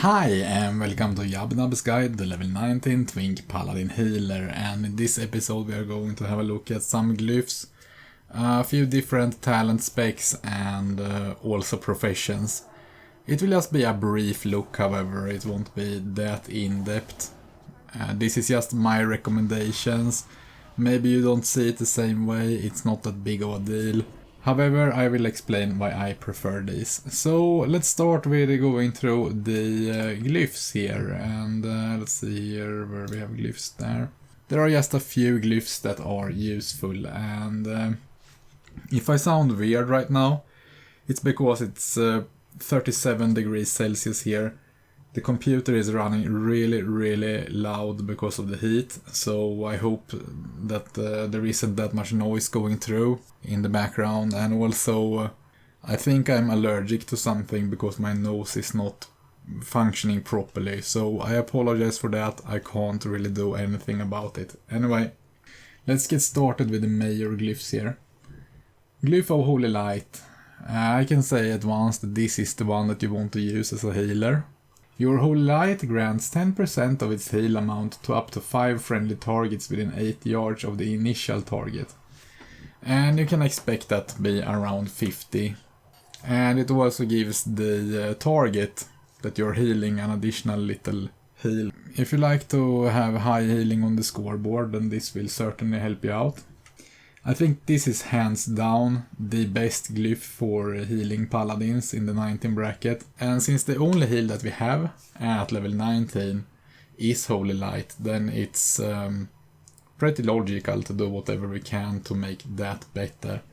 Hi and welcome to Yubnubbs guide, the level 19 Twink Paladin healer, and in this episode we are going to have a look at some glyphs, a few different talent specs and also professions. It will just be a brief look, however, it won't be that in-depth. This is just my recommendations. Maybe you don't see it the same way, it's not that big of a deal. However, I will explain why I prefer these. So let's start with going through the glyphs here, and let's see here where we have glyphs there. There are just a few glyphs that are useful, and if I sound weird right now, it's because it's 37 degrees Celsius here. The computer is running really loud because of the heat, so I hope that there isn't that much noise going through in the background. And also I think I'm allergic to something because my nose is not functioning properly, so I apologize for that. I can't really do anything about it. Anyway, let's get started with the major glyphs here. Glyph of Holy Light. I can say at once that this is the one that you want to use as a healer. Your Holy Light grants 10% of its heal amount to up to 5 friendly targets within 8 yards of the initial target. And you can expect that to be around 50. And it also gives the target that you're healing an additional little heal. If you like to have high healing on the scoreboard, then this will certainly help you out. I think this is hands down the best glyph for healing paladins in the 19 bracket, and since the only heal that we have at level 19 is Holy Light, then it's pretty logical to do whatever we can to make that better.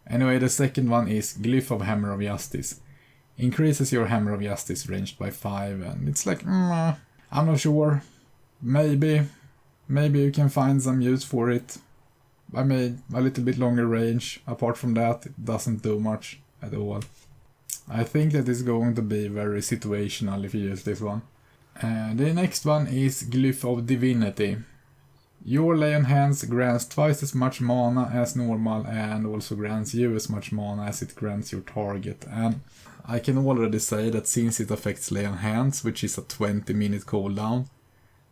Anyway, the second one is Glyph of Hammer of Justice. Increases your Hammer of Justice range by 5, and it's like, I'm not sure, maybe you can find some use for it. I made a little bit longer range. Apart from that, it doesn't do much at all. I think that it's going to be very situational if you use this one. The next one is Glyph of Divinity. Your Lay on Hands grants twice as much mana as normal and also grants you as much mana as it grants your target. And I can already say that since it affects Lay on Hands, which is a 20-minute cooldown,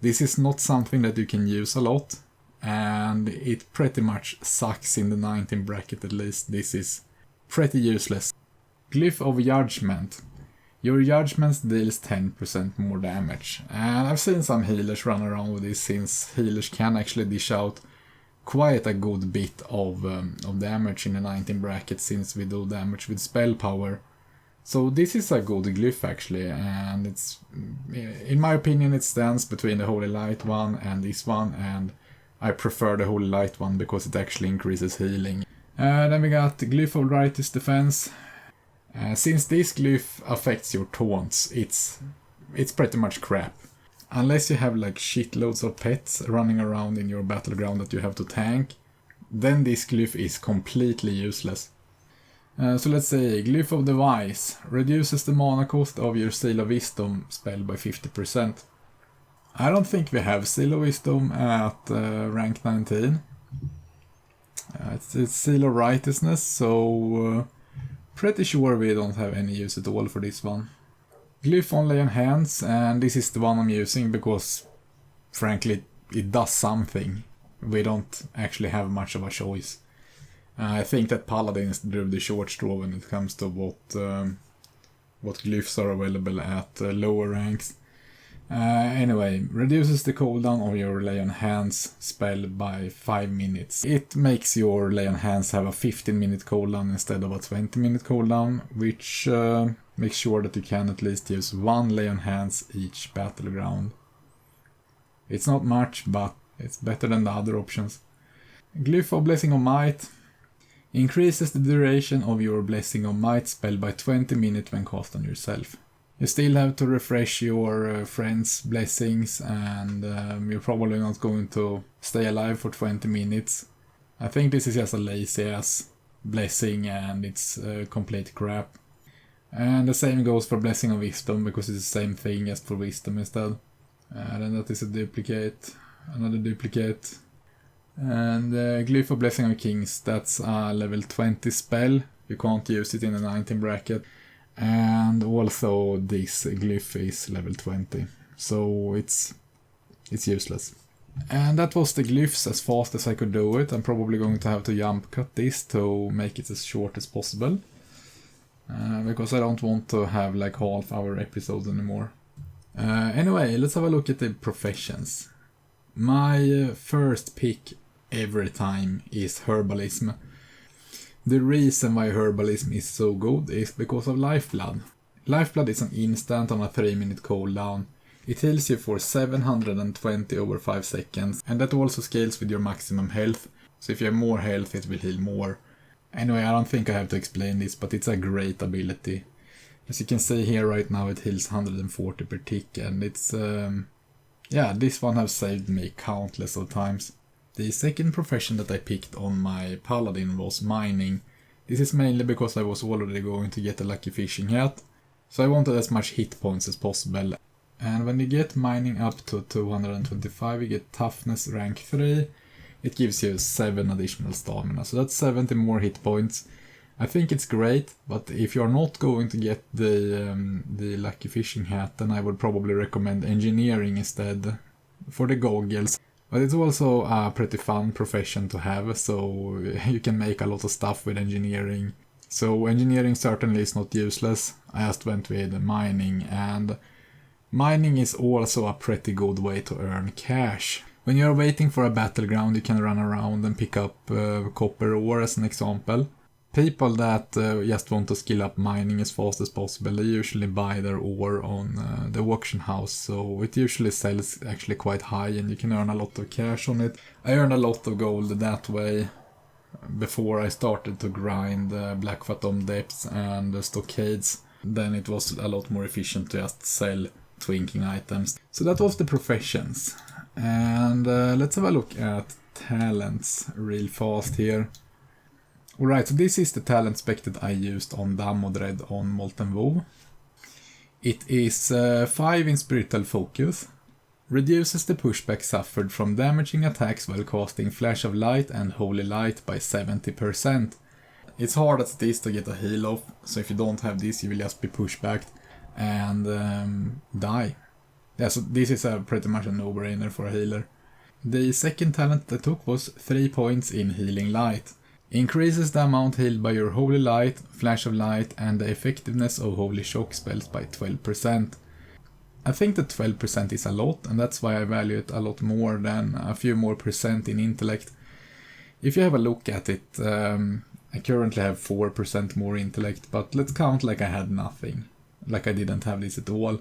this is not something that you can use a lot. And it pretty much sucks in the 19 bracket, at least. This is pretty useless. Glyph of Judgment. Your Judgment deals 10% more damage. And I've seen some healers run around with this, since healers can actually dish out quite a good bit of damage in the 19 bracket, since we do damage with spell power. So this is a good glyph actually, and it's, in my opinion, it stands between the Holy Light one and this one, and I prefer the Holy Light one because it actually increases healing. Then we got Glyph of Righteous Defense. Since this glyph affects your taunts, it's pretty much crap. Unless you have like shitloads of pets running around in your battleground that you have to tank, then this glyph is completely useless. So let's say Glyph of the Wise. Reduces the mana cost of your Seal of Wisdom spell by 50%. I don't think we have Seal of Wisdom at rank 19. It's Seal of Righteousness, so pretty sure we don't have any use at all for this one. Glyph on Lay on Hands, and this is the one I'm using because, frankly, it does something. We don't actually have much of a choice. I think that Paladins drew the short straw when it comes to what glyphs are available at lower ranks. Anyway, reduces the cooldown of your Lay on Hands spell by 5 minutes. It makes your Lay on Hands have a 15-minute cooldown instead of a 20-minute cooldown, which makes sure that you can at least use one Lay on Hands each battleground. It's not much, but it's better than the other options. Glyph of Blessing of Might. Increases the duration of your Blessing of Might spell by 20 minutes when cast on yourself. You still have to refresh your friends' blessings, and you're probably not going to stay alive for 20 minutes. I think this is just a lazy ass blessing, and it's complete crap. And the same goes for Blessing of Wisdom, because it's the same thing as for Wisdom instead. Then that is a duplicate, another duplicate. And Glyph of Blessing of Kings, that's a level 20 spell. You can't use it in the 19 bracket. And also this glyph is level 20, so it's useless. And that was the glyphs as fast as I could do it. I'm probably going to have to jump cut this to make it as short as possible. Because I don't want to have like half-hour episodes anymore. Anyway, let's have a look at the professions. My first pick every time is herbalism. The reason why herbalism is so good is because of lifeblood. Lifeblood is an instant on a 3-minute cooldown. It heals you for 720 over 5 seconds, and that also scales with your maximum health. So if you have more health, it will heal more. Anyway, I don't think I have to explain this, but it's a great ability. As you can see here right now, it heals 140 per tick, and it's... this one has saved me countless of times. The second profession that I picked on my paladin was mining. This is mainly because I was already going to get a lucky fishing hat, so I wanted as much hit points as possible. And when you get mining up to 225, you get toughness rank 3. It gives you 7 additional stamina, so that's 70 more hit points. I think it's great, but if you're not going to get the lucky fishing hat, then I would probably recommend engineering instead for the goggles. But it's also a pretty fun profession to have, so you can make a lot of stuff with engineering. So engineering certainly is not useless. I just went with mining, and mining is also a pretty good way to earn cash. When you're waiting for a battleground, you can run around and pick up copper ore as an example. People that just want to skill up mining as fast as possible, they usually buy their ore on the auction house, so it usually sells actually quite high and you can earn a lot of cash on it. I earned a lot of gold that way before I started to grind Black Phantom Depths and Stockades. Then it was a lot more efficient to just sell twinking items. So that was the professions. And let's have a look at talents real fast here. Alright, so this is the talent spec that I used on Damodred on Molten WoW. It is 5 in Spiritual Focus. Reduces the pushback suffered from damaging attacks while casting Flash of Light and Holy Light by 70%. It's hard as it is to get a heal off, so if you don't have this you will just be pushed back and die. Yeah, so this is pretty much a no-brainer for a healer. The second talent that I took was 3 points in Healing Light. Increases the amount healed by your Holy Light, Flash of Light and the effectiveness of Holy Shock spells by 12%. I think that 12% is a lot, and that's why I value it a lot more than a few more percent in intellect. If you have a look at it, I currently have 4% more intellect, but let's count like I had nothing. Like I didn't have this at all,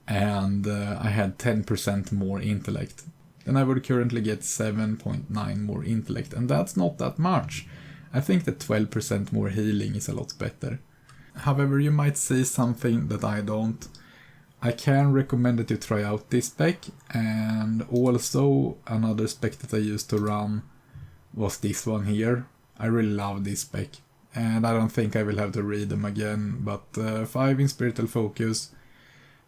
and I had 10% more intellect. Then I would currently get 7.9 more intellect, and that's not that much. I think that 12% more healing is a lot better. However, you might see something that I don't. I can recommend that you try out this spec, and also another spec that I used to run was this one here. I really love this spec, and I don't think I will have to read them again, but 5 in Spiritual Focus,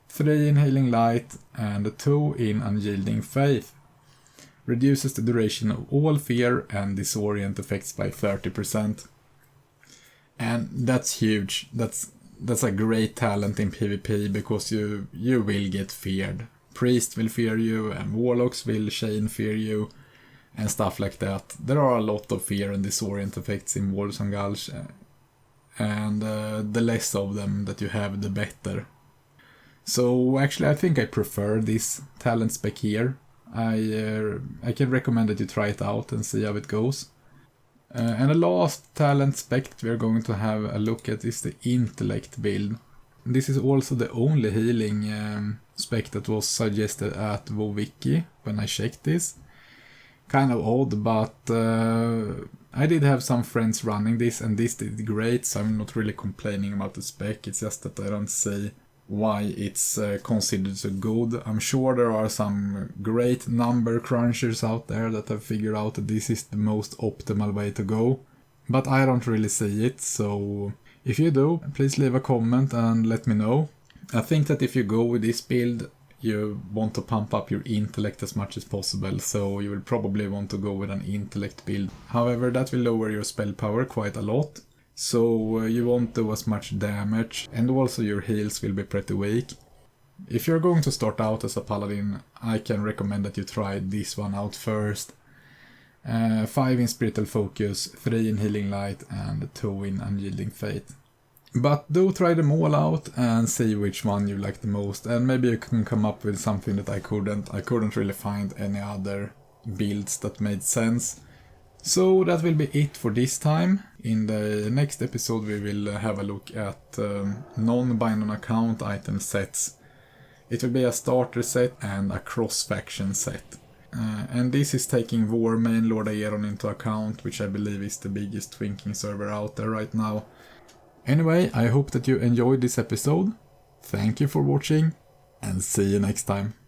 3 in Healing Light, and 2 in Unyielding Faith. Reduces the duration of all fear and disorient effects by 30%. And that's huge. That's a great talent in PvP, because you will get feared. Priests will fear you, and warlocks will chain fear you, and stuff like that. There are a lot of fear and disorient effects in Walls and Gulch, and the less of them that you have, the better. So actually I think I prefer this talent spec here. I can recommend that you try it out and see how it goes. And the last talent spec we're going to have a look at is the intellect build. This is also the only healing spec that was suggested at WoWWiki when I checked this. Kind of odd, but I did have some friends running this and this did great, so I'm not really complaining about the spec. It's just that I don't see why it's considered so good. I'm sure there are some great number crunchers out there that have figured out that this is the most optimal way to go, but I don't really see it, so if you do, please leave a comment and let me know. I think that if you go with this build, you want to pump up your intellect as much as possible, so you will probably want to go with an intellect build. However, that will lower your spell power quite a lot. so you won't do as much damage, and also your heals will be pretty weak. If you're going to start out as a paladin, I can recommend that you try this one out first. 5 in Spiritual Focus, 3 in Healing Light, and 2 in Unyielding Fate. But do try them all out and see which one you like the most, and maybe you can come up with something that I couldn't. I couldn't really find any other builds that made sense. So that will be it for this time. In the next episode we will have a look at non-bind on account item sets. It will be a starter set and a cross-faction set. And this is taking War main Lord Aeron into account, which I believe is the biggest twinking server out there right now. Anyway, I hope that you enjoyed this episode. Thank you for watching, and see you next time.